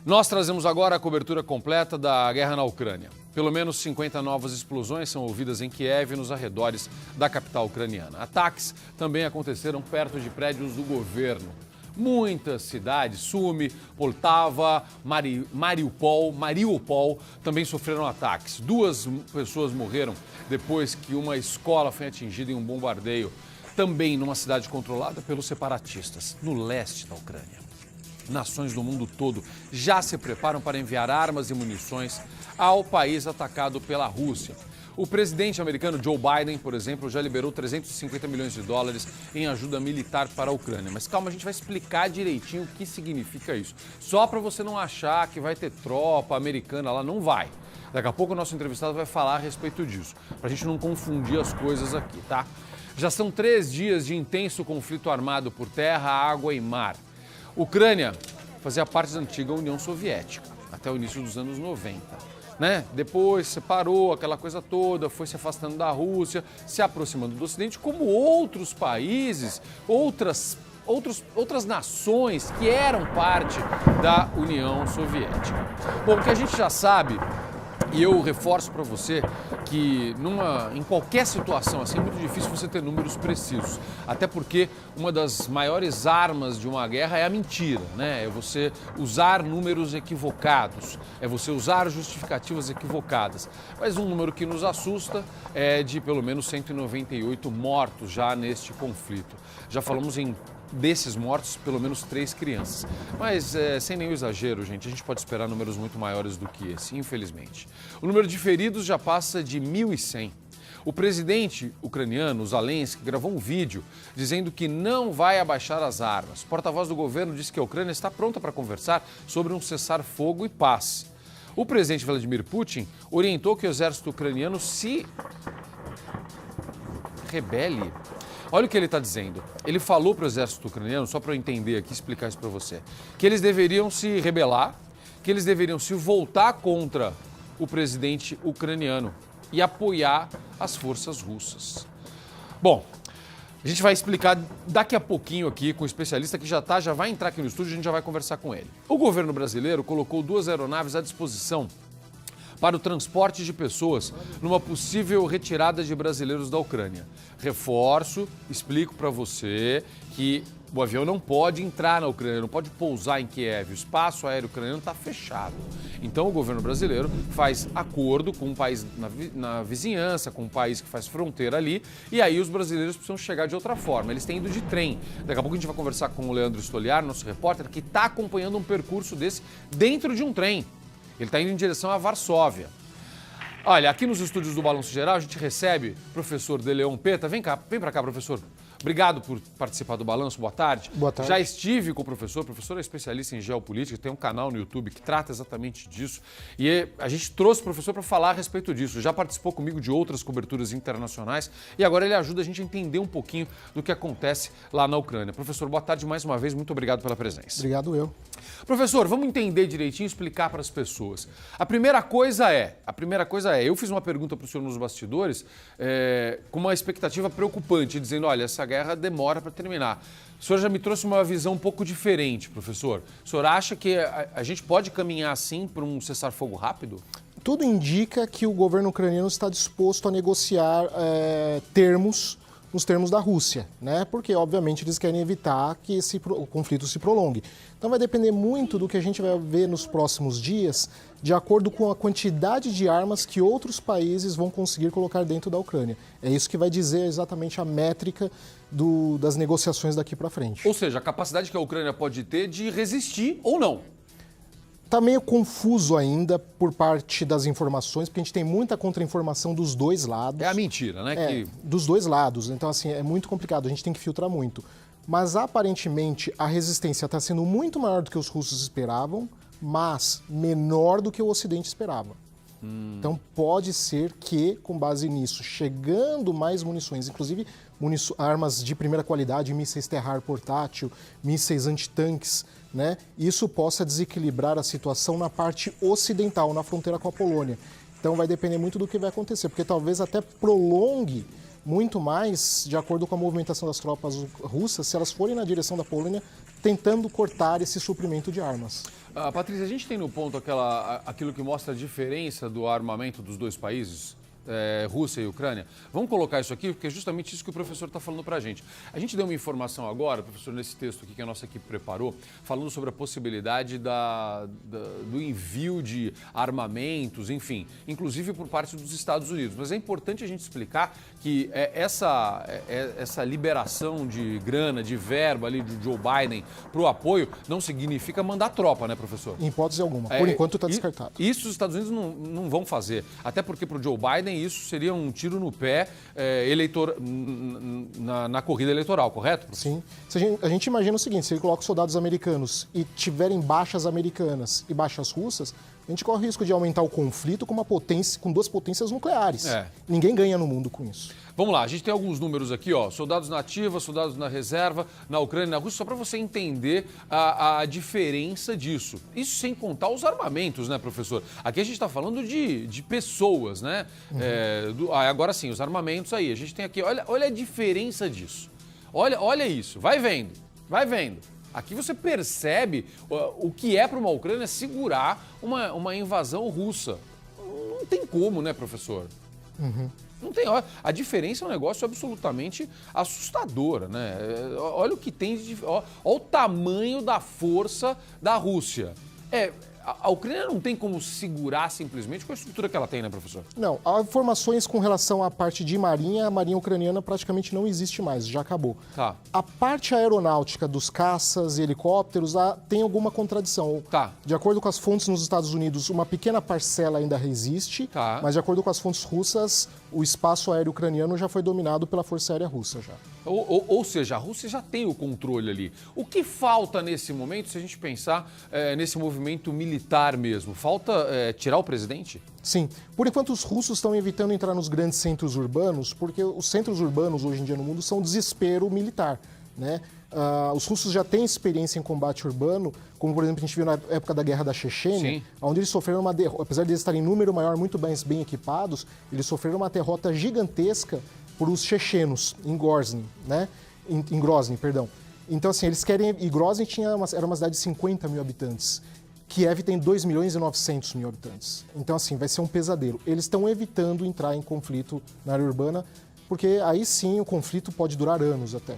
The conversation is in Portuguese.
Nós trazemos agora a cobertura completa da guerra na Ucrânia. Pelo menos 50 novas explosões são ouvidas em Kiev e nos arredores da capital ucraniana. Ataques também aconteceram perto de prédios do governo. Muitas cidades, Sumi, Poltava, Mariupol, também sofreram ataques. 2 pessoas morreram depois que uma escola foi atingida em um bombardeio, também numa cidade controlada pelos separatistas, no leste da Ucrânia. Nações do mundo todo já se preparam para enviar armas e munições ao país atacado pela Rússia. O presidente americano Joe Biden, por exemplo, já liberou 350 milhões de dólares em ajuda militar para a Ucrânia. Mas calma, a gente vai explicar direitinho o que significa isso. Só para você não achar que vai ter tropa americana lá, não vai. Daqui a pouco o nosso entrevistado vai falar a respeito disso, para a gente não confundir as coisas aqui, tá? Já são 3 dias de intenso conflito armado por terra, água e mar. Ucrânia fazia parte da antiga União Soviética, até o início dos anos 90. Né? Depois separou aquela coisa toda, foi se afastando da Rússia, se aproximando do Ocidente, como outros países, outras nações que eram parte da União Soviética. Bom, o que a gente já sabe, e eu reforço para você que em qualquer situação assim é muito difícil você ter números precisos. Até porque uma das maiores armas de uma guerra é a mentira, né? É você usar números equivocados, é você usar justificativas equivocadas. Mas um número que nos assusta é de pelo menos 198 mortos já neste conflito. Já falamos desses mortos, pelo menos 3 crianças. Mas, sem nenhum exagero, gente, a gente pode esperar números muito maiores do que esse, infelizmente. O número de feridos já passa de 1.100. O presidente ucraniano, Zelensky, gravou um vídeo dizendo que não vai abaixar as armas. O porta-voz do governo disse que a Ucrânia está pronta para conversar sobre um cessar-fogo e paz. O presidente Vladimir Putin orientou que o exército ucraniano se rebele. Olha o que ele está dizendo. Ele falou para o exército ucraniano, só para eu entender aqui, explicar isso para você, que eles deveriam se rebelar, que eles deveriam se voltar contra o presidente ucraniano e apoiar as forças russas. Bom, a gente vai explicar daqui a pouquinho aqui com o especialista que já vai entrar aqui no estúdio, a gente já vai conversar com ele. O governo brasileiro colocou 2 aeronaves à disposição para o transporte de pessoas numa possível retirada de brasileiros da Ucrânia. Reforço, explico para você que o avião não pode entrar na Ucrânia, não pode pousar em Kiev, o espaço aéreo ucraniano está fechado. Então o governo brasileiro faz acordo com um país na vizinhança, com um país que faz fronteira ali, e aí os brasileiros precisam chegar de outra forma, eles têm ido de trem. Daqui a pouco a gente vai conversar com o Leandro Stoliar, nosso repórter, que está acompanhando um percurso desse dentro de um trem. Ele está indo em direção a Varsóvia. Olha, aqui nos estúdios do Balanço Geral a gente recebe o professor De Leon Peta. Vem para cá, professor. Obrigado por participar do Balanço, boa tarde. Boa tarde. Já estive com o professor é especialista em geopolítica, tem um canal no YouTube que trata exatamente disso. E a gente trouxe o professor para falar a respeito disso. Já participou comigo de outras coberturas internacionais e agora ele ajuda a gente a entender um pouquinho do que acontece lá na Ucrânia. Professor, boa tarde mais uma vez, muito obrigado pela presença. Obrigado eu. Professor, vamos entender direitinho e explicar para as pessoas. A primeira coisa é, eu fiz uma pergunta para o senhor nos bastidores com uma expectativa preocupante, dizendo, olha, essa guerra demora para terminar. O senhor já me trouxe uma visão um pouco diferente, professor. O senhor acha que a gente pode caminhar assim para um cessar-fogo rápido? Tudo indica que o governo ucraniano está disposto a negociar nos termos da Rússia, né? Porque, obviamente, eles querem evitar que o conflito se prolongue. Então vai depender muito do que a gente vai ver nos próximos dias, de acordo com a quantidade de armas que outros países vão conseguir colocar dentro da Ucrânia. É isso que vai dizer exatamente a métrica das negociações daqui para frente. Ou seja, a capacidade que a Ucrânia pode ter de resistir ou não. Está meio confuso ainda por parte das informações, porque a gente tem muita contra-informação dos dois lados. É a mentira, né? Dos dois lados. Então, assim, é muito complicado, a gente tem que filtrar muito. Mas, aparentemente, a resistência está sendo muito maior do que os russos esperavam, mas menor do que o Ocidente esperava. Então, pode ser que, com base nisso, chegando mais munições, inclusive armas de primeira qualidade, mísseis terra-ar portátil, mísseis antitanques, né? Isso possa desequilibrar a situação na parte ocidental, na fronteira com a Polônia. Então vai depender muito do que vai acontecer, porque talvez até prolongue muito mais de acordo com a movimentação das tropas russas, se elas forem na direção da Polônia, tentando cortar esse suprimento de armas. Patrícia, a gente tem no ponto aquilo que mostra a diferença do armamento dos dois países? Rússia e Ucrânia. Vamos colocar isso aqui, porque é justamente isso que o professor está falando para a gente. A gente deu uma informação agora, professor, nesse texto aqui que a nossa equipe preparou, falando sobre a possibilidade do envio de armamentos, enfim, inclusive por parte dos Estados Unidos. Mas é importante a gente explicar que essa liberação de grana, de verba ali de Joe Biden para o apoio não significa mandar tropa, né, professor? Em hipótese alguma. Por enquanto está descartado. Isso os Estados Unidos não vão fazer. Até porque para o Joe Biden isso seria um tiro no pé na corrida eleitoral, correto? Sim. A gente imagina o seguinte, se ele coloca soldados americanos e tiverem baixas americanas e baixas russas, a gente corre o risco de aumentar o conflito com duas potências nucleares. Ninguém ganha no mundo com isso. Vamos lá, a gente tem alguns números aqui, ó, soldados na ativa, soldados na reserva, na Ucrânia e na Rússia, só para você entender a diferença disso. Isso sem contar os armamentos, né, professor? Aqui a gente está falando de pessoas, né? Agora sim, os armamentos aí, a gente tem aqui, olha a diferença disso. Olha isso, vai vendo, vai vendo. Aqui você percebe o que é para uma Ucrânia segurar uma invasão russa. Não tem como, né, professor? Não tem. A diferença é um negócio absolutamente assustador, né? Olha o que tem de. Olha o tamanho da força da Rússia. A Ucrânia não tem como segurar simplesmente com a estrutura que ela tem, né, professor? Não. Há informações com relação à parte de marinha, a marinha ucraniana praticamente não existe mais, já acabou. Tá. A parte aeronáutica dos caças e helicópteros tem alguma contradição. Tá. De acordo com as fontes nos Estados Unidos, uma pequena parcela ainda resiste, tá. Mas de acordo com as fontes russas, o espaço aéreo ucraniano já foi dominado pela Força Aérea Russa já. Ou seja, a Rússia já tem o controle ali. O que falta nesse momento, se a gente pensar nesse movimento militar mesmo? Falta tirar o presidente? Sim. Por enquanto, os russos estão evitando entrar nos grandes centros urbanos, porque os centros urbanos hoje em dia no mundo são desespero militar, né? Os russos já têm experiência em combate urbano, como, por exemplo, a gente viu na época da Guerra da Chechênia, onde eles sofreram uma derrota. Apesar de eles estarem em número maior, muito bem equipados, eles sofreram uma derrota gigantesca por os chechenos, em Grozny, né? Em Grozny, perdão. Então, assim, eles querem... E Grozny era uma cidade de 50 mil habitantes. Kiev tem 2.900.000 habitantes. Então, assim, vai ser um pesadelo. Eles estão evitando entrar em conflito na área urbana, porque aí sim o conflito pode durar anos até.